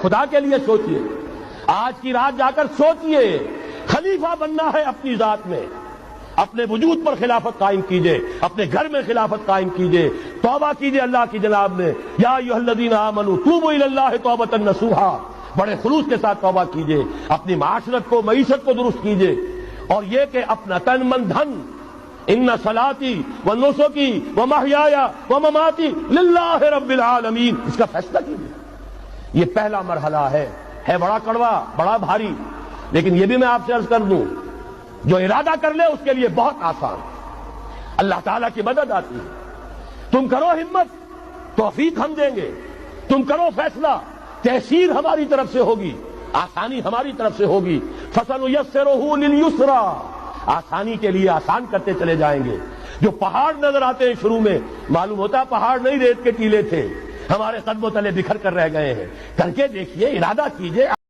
خدا کے لیے سوچئے، آج کی رات جا کر سوچئے، خلیفہ بننا ہے اپنی ذات میں، اپنے وجود پر خلافت قائم کیجئے، اپنے گھر میں خلافت قائم کیجئے، توبہ کیجئے اللہ کی جناب میں، یا ایھا الذین آمنوا توبوا الی اللہ توبۃ نصوحا، بڑے خلوص کے ساتھ توبہ کیجئے، اپنی معاشرت کو، معیشت کو درست کیجئے، اور یہ کہ اپنا تن من دھن، ان صلاتی و نسکی و محیای و مماتی للہ رب العالمین، اس کا فیصلہ کیجئے۔ یہ پہلا مرحلہ ہے بڑا کڑوا، بڑا بھاری، لیکن یہ بھی میں آپ سے عرض کر دوں، جو ارادہ کر لے اس کے لیے بہت آسان، اللہ تعالیٰ کی مدد آتی ہے۔ تم کرو ہمت، توفیق ہم دیں گے، تم کرو فیصلہ، تحصیل ہماری طرف سے ہوگی، آسانی ہماری طرف سے ہوگی۔ فَسَنُيَسِّرُهُ لِلْيُسْرَىٰ، آسانی کے لیے آسان کرتے چلے جائیں گے۔ جو پہاڑ نظر آتے ہیں شروع میں، معلوم ہوتا پہاڑ نہیں، ریت کے ٹیلے تھے، ہمارے قدموں تلے بکھر کر رہ گئے ہیں۔ کر کے دیکھیے، ارادہ کیجئے۔